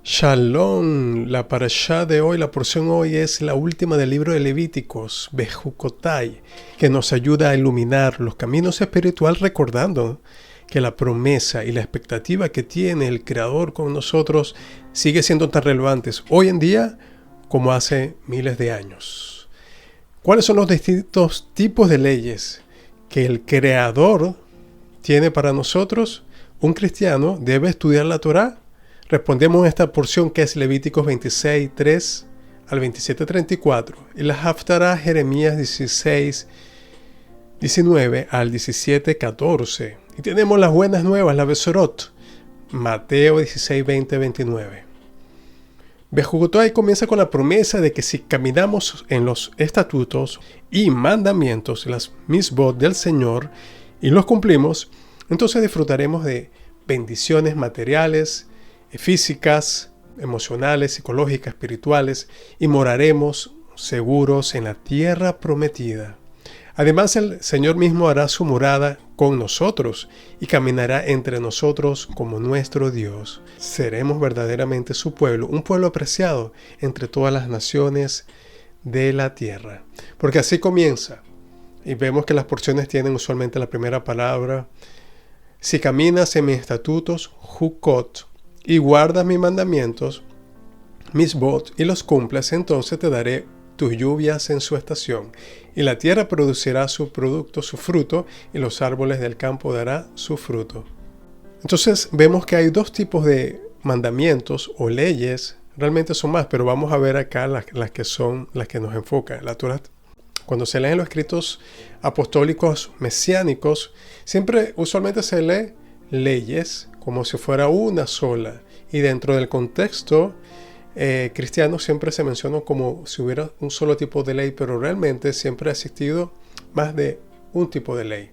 Shalom, la parashá de hoy, la porción hoy es la última del libro de Levíticos, Bejucotai, que nos ayuda a iluminar los caminos espirituales recordando que la promesa y la expectativa que tiene el Creador con nosotros sigue siendo tan relevantes hoy en día como hace miles de años. ¿Cuáles son los distintos tipos de leyes que el Creador tiene para nosotros? Un cristiano debe estudiar la Torá. Respondemos en esta porción que es Levíticos 26, 3 al 27, 34 y la Haftará Jeremías 16, 19 al 17, 14. Y tenemos las buenas nuevas, la Besorot, Mateo 16, 20, 29. Bejucotai comienza con la promesa de que si caminamos en los estatutos y mandamientos, las misbot del Señor, y los cumplimos, entonces disfrutaremos de bendiciones materiales, físicas, emocionales, psicológicas, espirituales, y moraremos seguros en la tierra prometida. Además, el Señor mismo hará su morada con nosotros y caminará entre nosotros como nuestro Dios. Seremos verdaderamente su pueblo, un pueblo apreciado entre todas las naciones de la tierra. Porque así comienza, y vemos que las porciones tienen usualmente la primera palabra: si caminas en mis estatutos, jukot, y guardas mis mandamientos, misbot, y los cumples, entonces te daré tus lluvias en su estación, y la tierra producirá su producto, su fruto, y los árboles del campo dará su fruto. Entonces vemos que hay dos tipos de mandamientos o leyes, realmente son más, pero vamos a ver acá las que son las que nos enfocan. La Torá, cuando se leen los escritos apostólicos mesiánicos, usualmente se lee leyes como si fuera una sola, y dentro del contexto cristiano siempre se menciona como si hubiera un solo tipo de ley, pero realmente siempre ha existido más de un tipo de ley.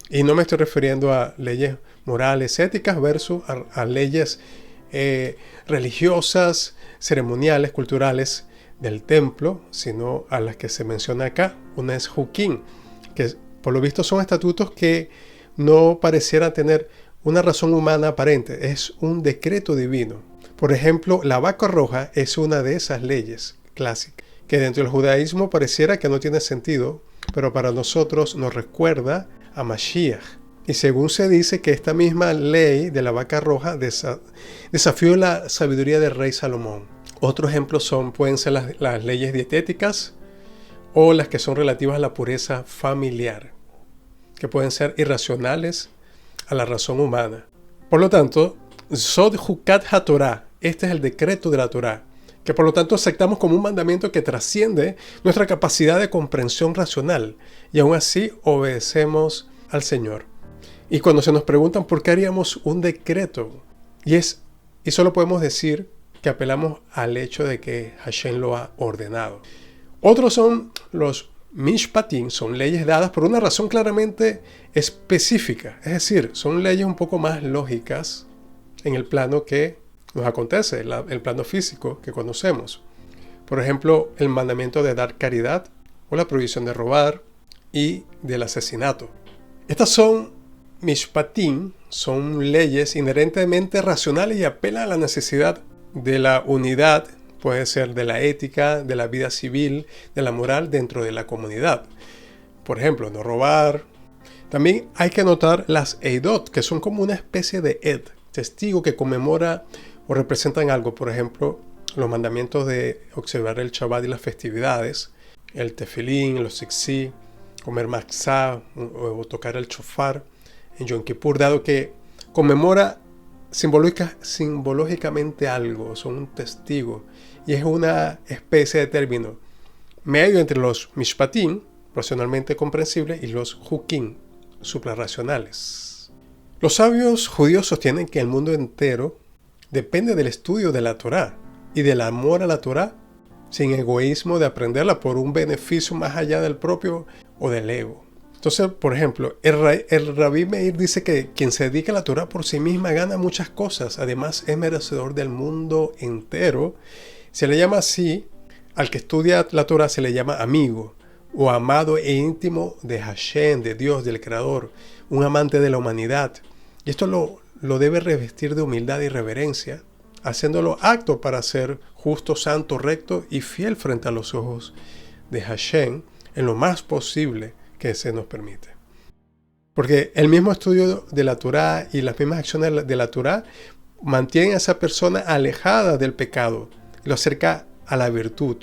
Y no me estoy refiriendo a leyes morales, éticas versus a leyes religiosas, ceremoniales, culturales del templo, sino a las que se menciona acá. Una es Jukim, que por lo visto son estatutos que no parecieran tener una razón humana aparente, es un decreto divino. Por ejemplo, la vaca roja es una de esas leyes clásicas, que dentro del judaísmo pareciera que no tiene sentido, pero para nosotros nos recuerda a Mashiach. Y según se dice que esta misma ley de la vaca roja desafió la sabiduría del rey Salomón. Otro ejemplo pueden ser las leyes dietéticas o las que son relativas a la pureza familiar, que pueden ser irracionales a la razón humana. Por lo tanto, Sod Jukat HaTorah, este es el decreto de la Torah, que por lo tanto aceptamos como un mandamiento que trasciende nuestra capacidad de comprensión racional, y aún así obedecemos al Señor. Y cuando se nos preguntan por qué haríamos un decreto, y solo podemos decir que apelamos al hecho de que Hashem lo ha ordenado. Otros son los Mishpatim, son leyes dadas por una razón claramente específica, es decir, son leyes un poco más lógicas en el plano que nos acontece, el plano físico que conocemos. Por ejemplo, el mandamiento de dar caridad o la prohibición de robar y del asesinato. Estas son Mishpatim, son leyes inherentemente racionales y apelan a la necesidad de la unidad, puede ser de la ética, de la vida civil, de la moral dentro de la comunidad. Por ejemplo, no robar. También hay que notar las Eidot, que son como una especie de ed, testigo que conmemora o representan algo. Por ejemplo, los mandamientos de observar el Shabbat y las festividades, el tefilín, los tzitzit, comer matzá o tocar el shofar en Yom Kippur, dado que conmemora simbológicamente algo, son un testigo, y es una especie de término medio entre los Mishpatim, racionalmente comprensibles, y los Jukim, suprarracionales. Los sabios judíos sostienen que el mundo entero depende del estudio de la Torá y del amor a la Torá, sin egoísmo de aprenderla por un beneficio más allá del propio o del ego. Entonces, por ejemplo, el Rabí Meir dice que quien se dedica a la Torá por sí misma gana muchas cosas, además es merecedor del mundo entero. Se le llama así, al que estudia la Torá se le llama amigo o amado e íntimo de Hashem, de Dios, del Creador, un amante de la humanidad. Y esto lo debe revestir de humildad y reverencia haciéndolo apto para ser justo, santo, recto y fiel frente a los ojos de Hashem en lo más posible que se nos permite. Porque el mismo estudio de la Torá y las mismas acciones de la Torá mantienen a esa persona alejada del pecado, lo acerca a la virtud,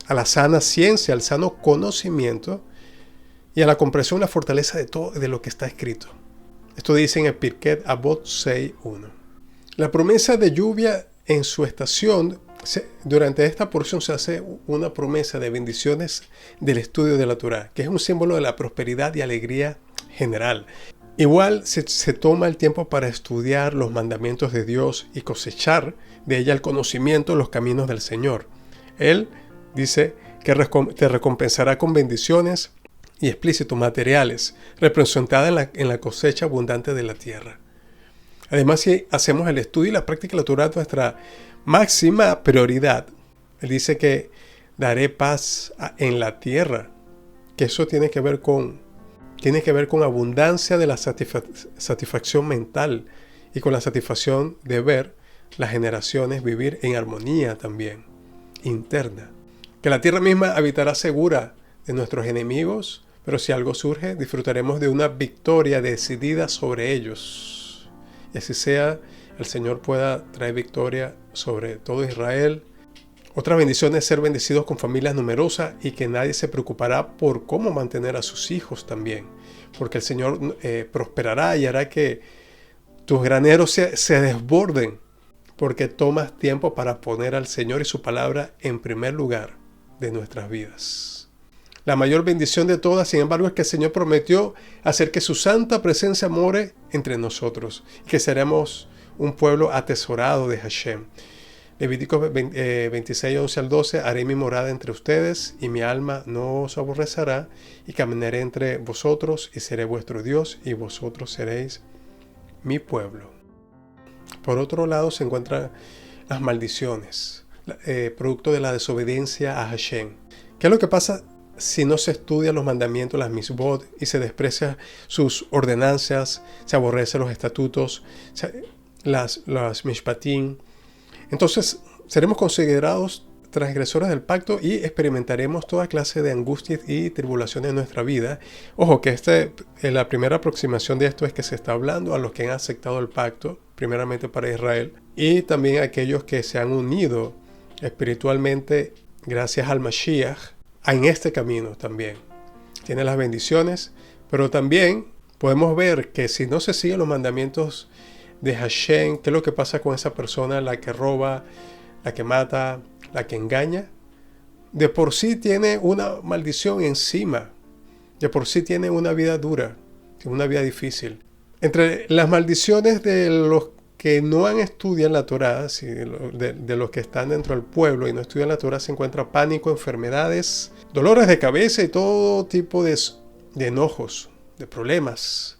a la sana ciencia, al sano conocimiento y a la comprensión y la fortaleza de todo de lo que está escrito. Esto dice en el Pirkei Avot 6.1. La promesa de lluvia en su estación, durante esta porción se hace una promesa de bendiciones del estudio de la Torá, que es un símbolo de la prosperidad y alegría general. Igual se toma el tiempo para estudiar los mandamientos de Dios y cosechar de ella el conocimiento de los caminos del Señor. Él dice que te recompensará con bendiciones y explícitos materiales, representadas en la cosecha abundante de la tierra. Además, si hacemos el estudio y la práctica de la Torá nuestra máxima prioridad, él dice que daré paz en la tierra, que eso tiene que ver con abundancia de la satisfacción mental y con la satisfacción de ver las generaciones vivir en armonía también, interna. Que la tierra misma habitará segura de nuestros enemigos, pero si algo surge, disfrutaremos de una victoria decidida sobre ellos. Y así sea, el Señor pueda traer victoria sobre todo Israel. Otra bendición es ser bendecidos con familias numerosas y que nadie se preocupará por cómo mantener a sus hijos también. Porque el Señor prosperará y hará que tus graneros se desborden, porque tomas tiempo para poner al Señor y su palabra en primer lugar de nuestras vidas. La mayor bendición de todas, sin embargo, es que el Señor prometió hacer que su santa presencia more entre nosotros y que seremos un pueblo atesorado de Hashem. Levíticos 26, 11 al 12, haré mi morada entre ustedes y mi alma no os aborrecerá y caminaré entre vosotros y seré vuestro Dios y vosotros seréis mi pueblo. Por otro lado se encuentran las maldiciones, producto de la desobediencia a Hashem. ¿Qué es lo que pasa si no se estudian los mandamientos, las misbot, y se desprecia sus ordenanzas, se aborrecen los estatutos, las mishpatim? Entonces seremos considerados transgresores del pacto y experimentaremos toda clase de angustias y tribulaciones en nuestra vida. Ojo que la primera aproximación de esto es que se está hablando a los que han aceptado el pacto, primeramente para Israel, y también a aquellos que se han unido espiritualmente gracias al Mashiach en este camino también. Tiene las bendiciones, pero también podemos ver que si no se siguen los mandamientos de Hashem, ¿qué es lo que pasa con esa persona? La que roba, la que mata, la que engaña. De por sí tiene una maldición encima. De por sí tiene una vida dura, una vida difícil. Entre las maldiciones de los que no han estudiado la Torá, de los que están dentro del pueblo y no estudian la Torá, se encuentra pánico, enfermedades, dolores de cabeza y todo tipo de enojos, de problemas.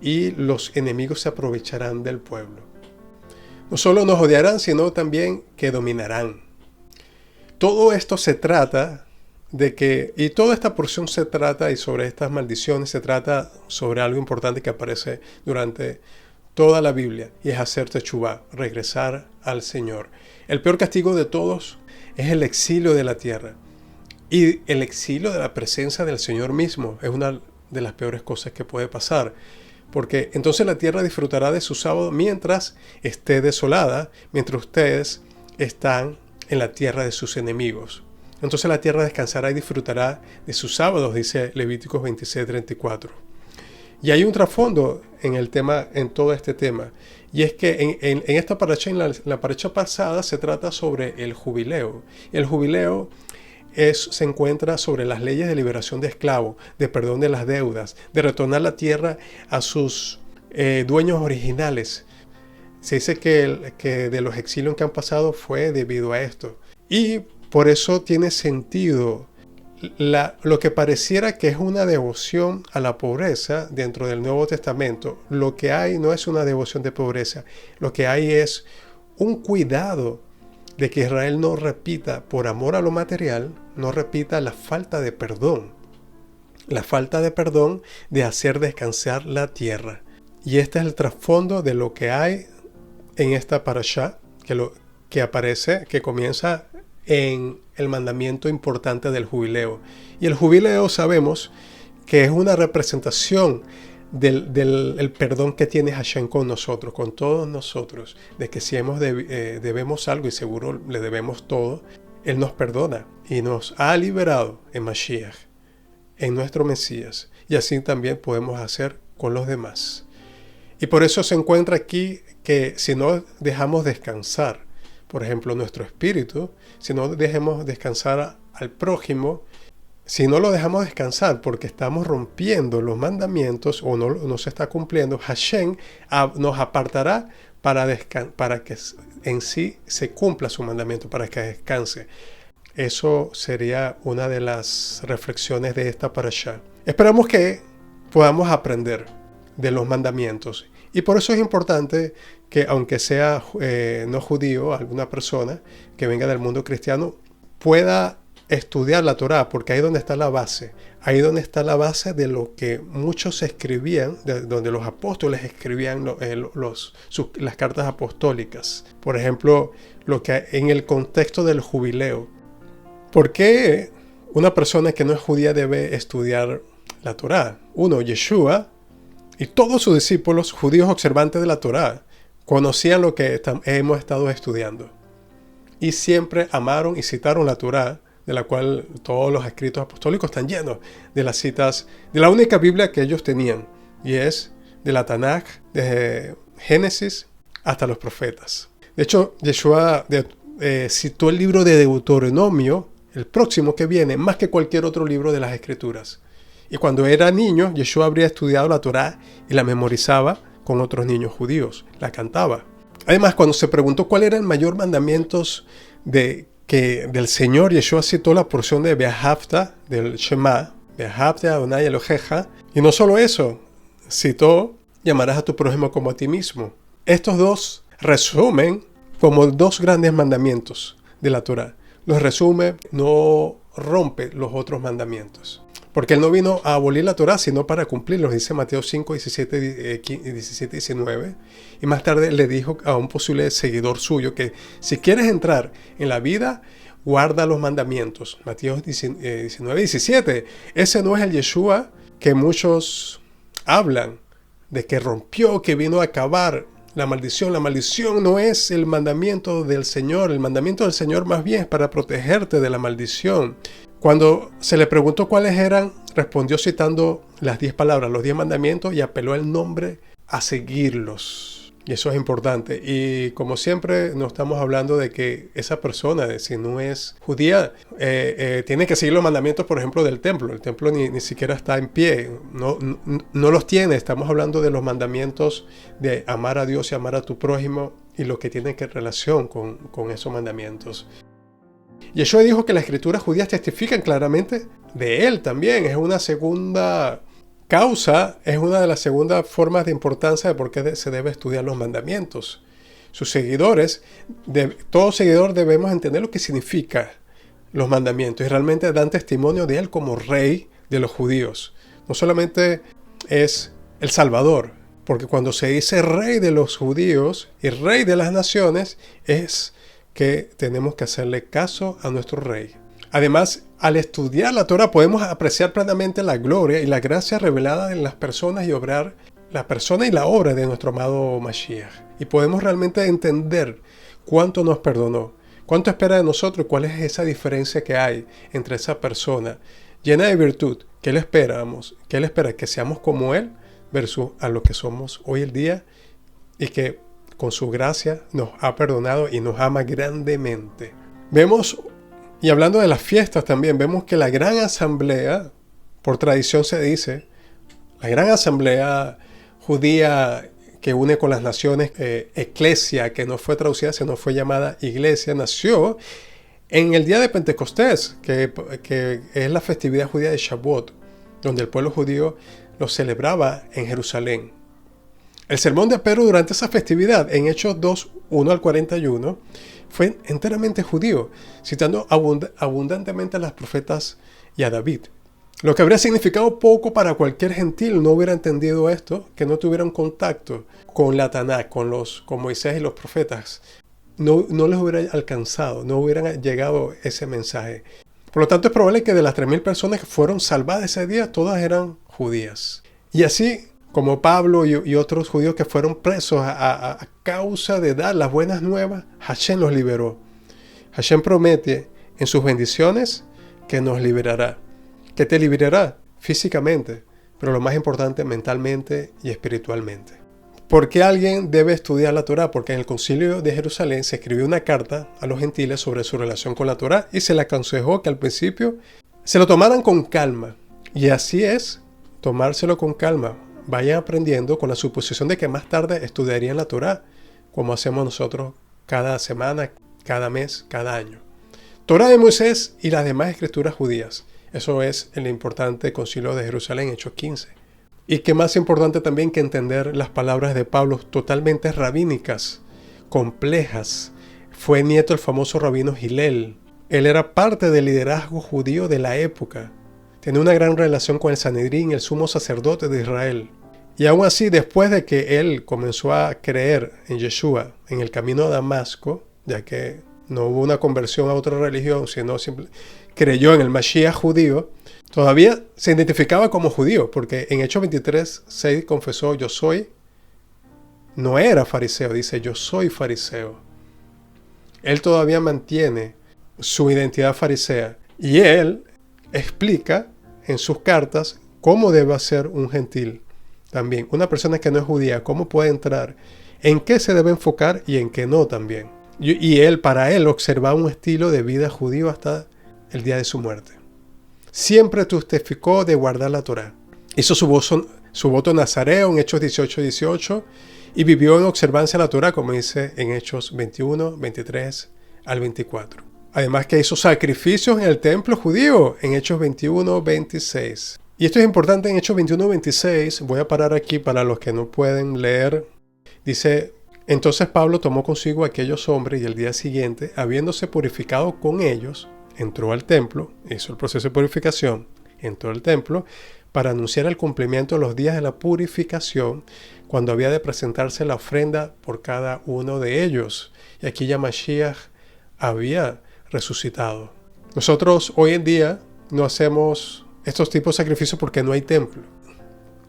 Y los enemigos se aprovecharán del pueblo. No solo nos odiarán, sino también que dominarán. Todo esto se trata de que, y toda esta porción se trata, y sobre estas maldiciones se trata sobre algo importante que aparece durante toda la Biblia, y es hacer teshuvá, regresar al Señor. El peor castigo de todos es el exilio de la tierra. Y el exilio de la presencia del Señor mismo es una de las peores cosas que puede pasar. Porque entonces la tierra disfrutará de su sábado mientras esté desolada, mientras ustedes están en la tierra de sus enemigos. Entonces la tierra descansará y disfrutará de sus sábados, dice Levíticos 26:34. Y hay un trasfondo en todo este tema. Y es que en esta paracha, en la paracha pasada, se trata sobre el jubileo. El jubileo se encuentra sobre las leyes de liberación de esclavos, de perdón de las deudas, de retornar la tierra a sus dueños originales. Se dice que de los exilios que han pasado fue debido a esto. Y por eso tiene sentido lo que pareciera que es una devoción a la pobreza dentro del Nuevo Testamento. Lo que hay no es una devoción de pobreza. Lo que hay es un cuidado de que Israel no repita, por amor a lo material, no repita la falta de perdón. La falta de perdón de hacer descansar la tierra. Y este es el trasfondo de lo que hay en esta parashá que aparece, que comienza en el mandamiento importante del jubileo. Y el jubileo sabemos que es una representación del perdón que tiene Hashem con nosotros, con todos nosotros, de que si debemos algo, y seguro le debemos todo, Él nos perdona y nos ha liberado en Mashiach, en nuestro Mesías, y así también podemos hacer con los demás. Y por eso se encuentra aquí que si no dejamos descansar, por ejemplo, nuestro espíritu, si no dejemos descansar al prójimo, si no lo dejamos descansar porque estamos rompiendo los mandamientos o no se está cumpliendo, Hashem nos apartará para que en sí se cumpla su mandamiento, para que descanse. Eso sería una de las reflexiones de esta parashá. Esperamos que podamos aprender de los mandamientos. Y por eso es importante que, aunque sea no judío, alguna persona que venga del mundo cristiano, pueda estudiar la Torá, porque ahí es donde está la base. Ahí es donde está la base de lo que muchos escribían, donde los apóstoles escribían las cartas apostólicas. Por ejemplo, lo que en el contexto del jubileo. ¿Por qué una persona que no es judía debe estudiar la Torá? Uno, Yeshua y todos sus discípulos judíos observantes de la Torá conocían lo que hemos estado estudiando. Y siempre amaron y citaron la Torá, de la cual todos los escritos apostólicos están llenos de las citas de la única Biblia que ellos tenían, y es de la Tanaj, de Génesis hasta los profetas. De hecho, Yeshua citó el libro de Deuteronomio, el próximo que viene, más que cualquier otro libro de las Escrituras. Y cuando era niño, Yeshua habría estudiado la Torá y la memorizaba con otros niños judíos, la cantaba. Además, cuando se preguntó cuál era el mayor mandamiento del Señor, Yeshua citó la porción de Be'ahavta, del Shema, Be'ahavta Adonai Eloheja, y no solo eso, citó, llamarás a tu prójimo como a ti mismo. Estos dos resumen como dos grandes mandamientos de la Torá. Los resume, no rompe los otros mandamientos. Porque Él no vino a abolir la Torá, sino para cumplirlos, dice Mateo 5, 17 y 19. Y más tarde le dijo a un posible seguidor suyo que si quieres entrar en la vida, guarda los mandamientos. Mateo 19, 17. Ese no es el Yeshua que muchos hablan, de que rompió, que vino a acabar la maldición. La maldición no es el mandamiento del Señor. El mandamiento del Señor más bien es para protegerte de la maldición. Cuando se le preguntó cuáles eran, respondió citando las 10 palabras, los 10 mandamientos, y apeló el nombre a seguirlos. Y eso es importante. Y como siempre, no estamos hablando de que esa persona, si no es judía, tiene que seguir los mandamientos, por ejemplo, del templo. El templo ni siquiera está en pie, no los tiene. Estamos hablando de los mandamientos de amar a Dios y amar a tu prójimo y lo que tiene que relación con esos mandamientos. Yeshua dijo que las escrituras judías testifican claramente de Él también. Es una segunda causa, es una de las segundas formas de importancia de por qué se debe estudiar los mandamientos. Sus seguidores, todo seguidor debemos entender lo que significa los mandamientos y realmente dan testimonio de Él como Rey de los judíos. No solamente es el Salvador, porque cuando se dice Rey de los judíos y Rey de las naciones, es que tenemos que hacerle caso a nuestro Rey. Además, al estudiar la Torah podemos apreciar plenamente la gloria y la gracia revelada en las personas y obrar la persona y la obra de nuestro amado Mashiach. Y podemos realmente entender cuánto nos perdonó, cuánto espera de nosotros y cuál es esa diferencia que hay entre esa persona llena de virtud que Él espera que seamos como Él versus a lo que somos hoy el día y que con su gracia nos ha perdonado y nos ama grandemente. Vemos, y hablando de las fiestas también, vemos que la gran asamblea, por tradición se dice, la gran asamblea judía que une con las naciones, eclesia, que no fue traducida, sino fue llamada iglesia, nació en el día de Pentecostés, que es la festividad judía de Shavuot, donde el pueblo judío lo celebraba en Jerusalén. El sermón de Pedro durante esa festividad, en Hechos 2, 1 al 41, fue enteramente judío, citando abundantemente a las profetas y a David. Lo que habría significado poco para cualquier gentil no hubiera entendido esto, que no tuviera un contacto con la Tanakh, con Moisés y los profetas. No les hubiera alcanzado, no hubieran llegado ese mensaje. Por lo tanto, es probable que de las 3.000 personas que fueron salvadas ese día, todas eran judías. Y así como Pablo y otros judíos que fueron presos a causa de dar las buenas nuevas, Hashem los liberó. Hashem promete en sus bendiciones que nos liberará. Que te liberará físicamente, pero lo más importante, mentalmente y espiritualmente. ¿Por qué alguien debe estudiar la Torá? Porque en el Concilio de Jerusalén se escribió una carta a los gentiles sobre su relación con la Torá y se le aconsejó que al principio se lo tomaran con calma. Y así es, tomárselo con calma. Vayan aprendiendo con la suposición de que más tarde estudiarían la Torá, como hacemos nosotros cada semana, cada mes, cada año. Torá de Moisés y las demás escrituras judías. Eso es el importante Concilio de Jerusalén, Hechos 15. Y que más importante también que entender las palabras de Pablo totalmente rabínicas, complejas. Fue nieto del famoso rabino Hillel. Él era parte del liderazgo judío de la época. Tenía una gran relación con el Sanedrín, el sumo sacerdote de Israel. Y aún así, después de que él comenzó a creer en Yeshua, en el camino a Damasco, ya que no hubo una conversión a otra religión, sino simplemente creyó en el Mashiach judío, todavía se identificaba como judío, porque en Hechos 23:6 confesó, yo soy, no era fariseo, dice, yo soy fariseo. Él todavía mantiene su identidad farisea, y él explica en sus cartas cómo debe ser un gentil. También, una persona que no es judía, cómo puede entrar, en qué se debe enfocar y en qué no también. Y él, para él, observaba un estilo de vida judío hasta el día de su muerte. Siempre testificó de guardar la Torá. Hizo su voto nazareo en Hechos 18:18 y vivió en observancia de la Torá, como dice en Hechos 21, 23 al 24. Además que hizo sacrificios en el templo judío en Hechos 21, 26. Y esto es importante en Hechos 21, 26. Voy a parar aquí para los que no pueden leer. Dice, entonces Pablo tomó consigo a aquellos hombres y el día siguiente, habiéndose purificado con ellos, entró al templo, hizo el proceso de purificación, entró al templo para anunciar el cumplimiento de los días de la purificación, cuando había de presentarse la ofrenda por cada uno de ellos. Y aquí ya Mashiach había resucitado. Nosotros hoy en día no hacemos estos tipos de sacrificios porque no hay templo.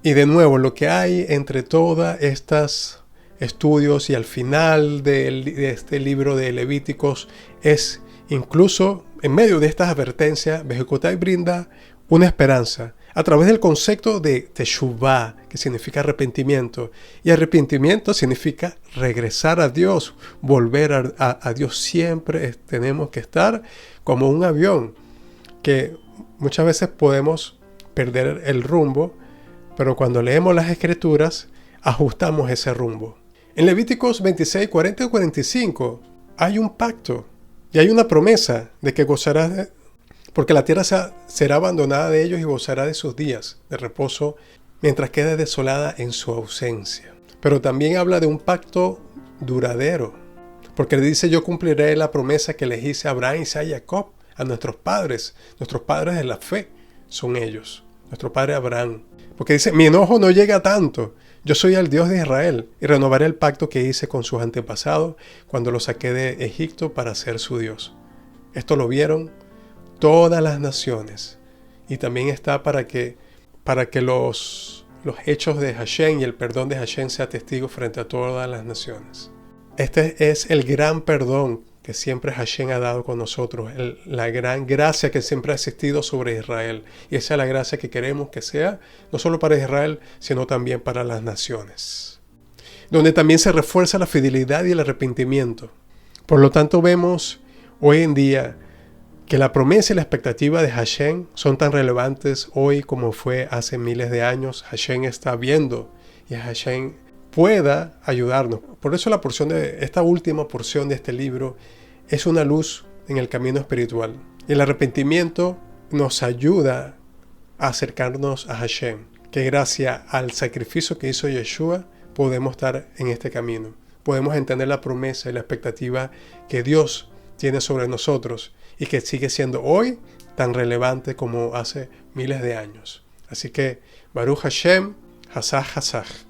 Y de nuevo, lo que hay entre todas estas estudios y al final de este libro de Levíticos es, incluso en medio de estas advertencias, Bejucotai brinda una esperanza a través del concepto de Teshuvah, que significa arrepentimiento. Y arrepentimiento significa regresar a Dios, volver a Dios. Siempre tenemos que estar como un avión, que muchas veces podemos perder el rumbo, pero cuando leemos las Escrituras, ajustamos ese rumbo. En Levíticos 26, 40 y 45 hay un pacto y hay una promesa de que gozarás porque la tierra será abandonada de ellos y gozará de sus días de reposo mientras quede desolada en su ausencia. Pero también habla de un pacto duradero, porque le dice, yo cumpliré la promesa que les hice a Abraham, Isaac y Jacob, a nuestros padres de la fe son ellos, nuestro padre Abraham. Porque dice, mi enojo no llega tanto, yo soy el Dios de Israel y renovaré el pacto que hice con sus antepasados cuando los saqué de Egipto para ser su Dios. Esto lo vieron todas las naciones y también está para que los hechos de Hashem y el perdón de Hashem sea testigo frente a todas las naciones. Este es el gran perdón que siempre Hashem ha dado con nosotros, la gran gracia que siempre ha existido sobre Israel. Y esa es la gracia que queremos que sea, no solo para Israel, sino también para las naciones. Donde también se refuerza la fidelidad y el arrepentimiento. Por lo tanto, vemos hoy en día que la promesa y la expectativa de Hashem son tan relevantes hoy como fue hace miles de años. Hashem está viendo y Hashem pueda ayudarnos. Por eso esta última porción de este libro es una luz en el camino espiritual. Y el arrepentimiento nos ayuda a acercarnos a Hashem, que gracias al sacrificio que hizo Yeshua podemos estar en este camino. Podemos entender la promesa y la expectativa que Dios tiene sobre nosotros y que sigue siendo hoy tan relevante como hace miles de años. Así que, Baruch Hashem, Hazaj Hazaj.